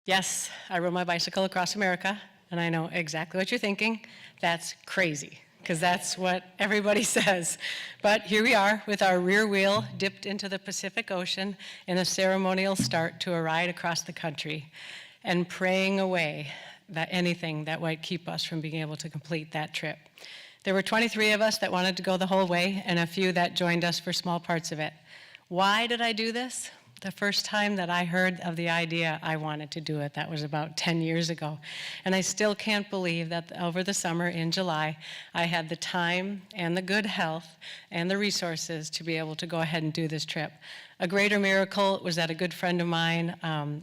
Yes, I rode my bicycle across America, and I know exactly what you're thinking. That's crazy, because that's what everybody says. But here we are with our rear wheel dipped into the Pacific Ocean in a ceremonial start to a ride across the country, and praying away that anything that might keep us from being able to complete that trip. There were 23 of us that wanted to go the whole way, and a few that joined us for small parts of it. Why did I do this? The first time that I heard of the idea, I wanted to do it. That was about 10 years ago. And I still can't believe that over the summer in July, I had the time and the good health and the resources to be able to go ahead and do this trip. A greater miracle was that a good friend of mine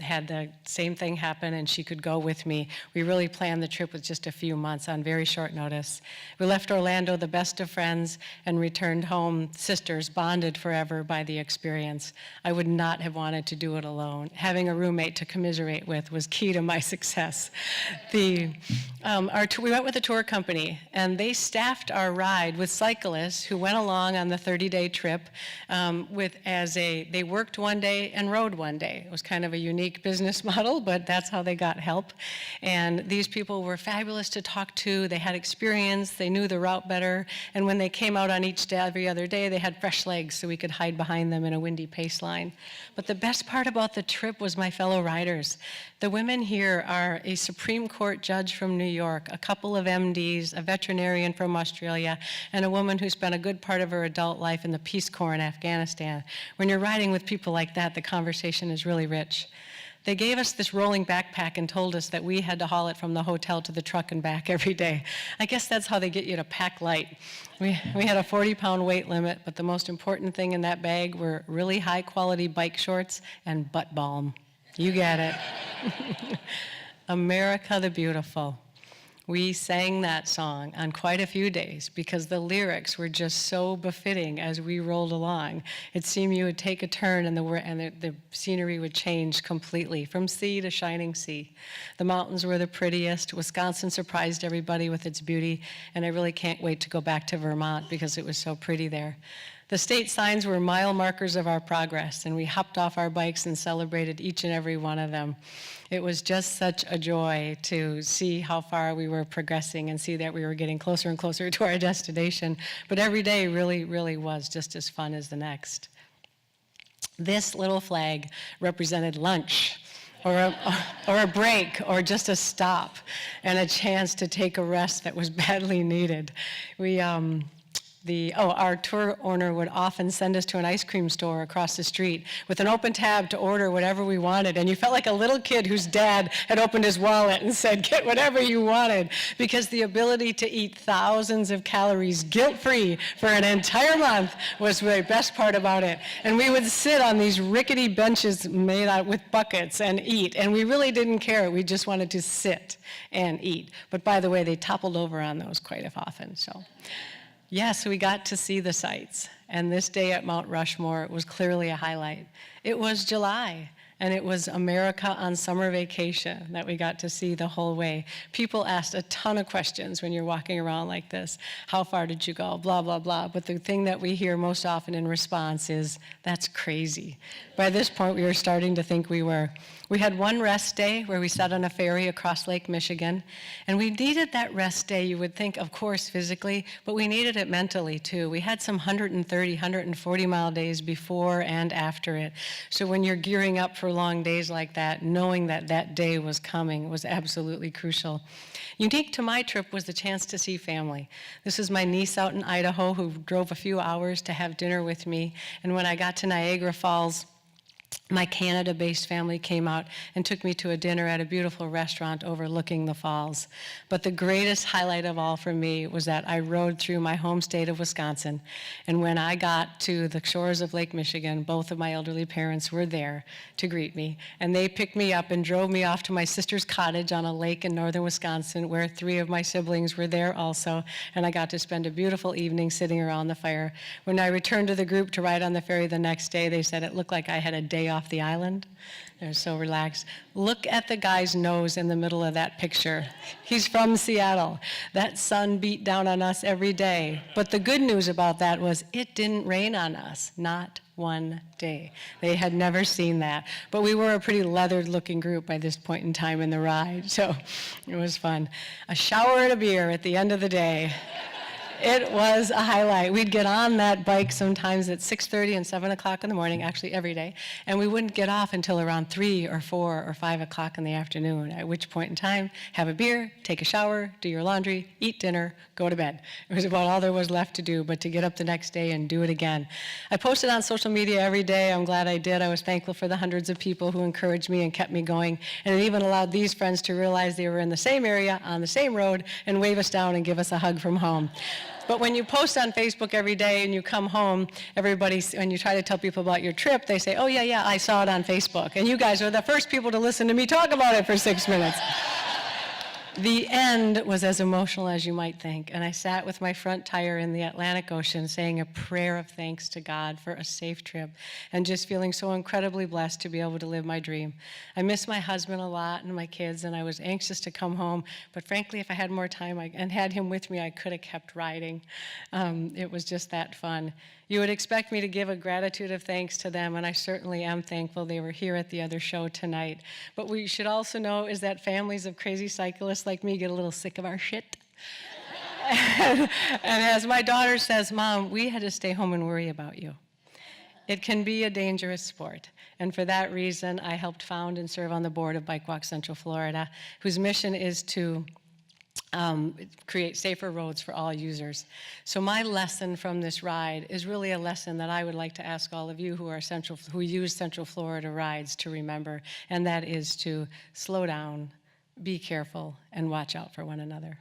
had the same thing happen, and she could go with me. We really planned the trip with just a few months on very short notice. We left Orlando the best of friends and returned home sisters, bonded forever by the experience. I would not have wanted to do it alone. Having a roommate to commiserate with was key to my success. We went with a tour company, and they staffed our ride with cyclists who went along on the 30-day trip they worked one day and rode one day. It was kind of a unique business model, but that's how they got help. And these people were fabulous to talk to. They had experience. They knew the route better. And when they came out on each day, every other day, they had fresh legs so we could hide behind them in a windy pace line. But the best part about the trip was my fellow riders. The women here are a Supreme Court judge from New York, a couple of MDs, a veterinarian from Australia, and a woman who spent a good part of her adult life in the Peace Corps in Afghanistan. When you're riding with people like that, the conversation is really rich. They gave us this rolling backpack and told us that we had to haul it from the hotel to the truck and back every day. I guess that's how they get you to pack light. We had a 40-pound weight limit, but the most important thing in that bag were really high-quality bike shorts and butt balm. You get it. America the Beautiful. We sang that song on quite a few days because the lyrics were just so befitting as we rolled along. It seemed you would take a turn and the scenery would change completely, from sea to shining sea. The mountains were the prettiest. Wisconsin surprised everybody with its beauty, and I really can't wait to go back to Vermont because it was so pretty there. The state signs were mile markers of our progress, and we hopped off our bikes and celebrated each and every one of them. It was just such a joy to see how far we were progressing and see that we were getting closer and closer to our destination. But every day really, really was just as fun as the next. This little flag represented lunch, or a break, or just a stop, and a chance to take a rest that was badly needed. Our tour owner would often send us to an ice cream store across the street with an open tab to order whatever we wanted, and you felt like a little kid whose dad had opened his wallet and said, get whatever you wanted, because the ability to eat thousands of calories guilt-free for an entire month was the best part about it. And we would sit on these rickety benches made out with buckets and eat, and we really didn't care. We just wanted to sit and eat. But by the way, they toppled over on those quite often, so. Yes, we got to see the sights, and this day at Mount Rushmore was clearly a highlight. It was July, and it was America on summer vacation that we got to see the whole way. People asked a ton of questions when you're walking around like this. How far did you go? Blah, blah, blah. But the thing that we hear most often in response is, that's crazy. By this point, we were starting to think we were. We had one rest day where we sat on a ferry across Lake Michigan, and we needed that rest day, you would think, of course, physically, but we needed it mentally, too. We had some 130, 140-mile days before and after it. So when you're gearing up for long days like that, knowing that that day was coming was absolutely crucial. Unique to my trip was the chance to see family. This is my niece out in Idaho who drove a few hours to have dinner with me, and when I got to Niagara Falls, my Canada-based family came out and took me to a dinner at a beautiful restaurant overlooking the falls. But the greatest highlight of all for me was that I rode through my home state of Wisconsin, and when I got to the shores of Lake Michigan, both of my elderly parents were there to greet me, and they picked me up and drove me off to my sister's cottage on a lake in northern Wisconsin where 3 of my siblings were there also, and I got to spend a beautiful evening sitting around the fire. When I returned to the group to ride on the ferry the next day, they said it looked like I had a day off the island. They're so relaxed. Look at the guy's nose in the middle of that picture. He's from Seattle. That sun beat down on us every day. But the good news about that was it didn't rain on us, not one day. They had never seen that. But we were a pretty leathered looking group by this point in time in the ride, so it was fun. A shower and a beer at the end of the day. It was a highlight. We'd get on that bike sometimes at 6:30 and 7 o'clock in the morning, actually every day, and we wouldn't get off until around 3 or 4 or 5 o'clock in the afternoon, at which point in time, have a beer, take a shower, do your laundry, eat dinner, go to bed. It was about all there was left to do, but to get up the next day and do it again. I posted on social media every day. I'm glad I did. I was thankful for the hundreds of people who encouraged me and kept me going, and it even allowed these friends to realize they were in the same area, on the same road, and wave us down and give us a hug from home. But when you post on Facebook every day and you come home, everybody, when you try to tell people about your trip, they say, oh yeah, I saw it on Facebook. And you guys are the first people to listen to me talk about it for 6 minutes. The end was as emotional as you might think, and I sat with my front tire in the Atlantic Ocean saying a prayer of thanks to God for a safe trip and just feeling so incredibly blessed to be able to live my dream. I miss my husband a lot and my kids, and I was anxious to come home, but frankly, if I had more time and had him with me, I could have kept riding. It was just that fun. You would expect me to give a gratitude of thanks to them, and I certainly am thankful they were here at the other show tonight. But what you should also know is that families of crazy cyclists like me get a little sick of our shit. And as my daughter says, Mom, we had to stay home and worry about you. It can be a dangerous sport, and for that reason, I helped found and serve on the board of Bike Walk Central Florida, whose mission is to create safer roads for all users. So my lesson from this ride is really a lesson that I would like to ask all of you who use Central Florida rides to remember, and that is to slow down, be careful, and watch out for one another.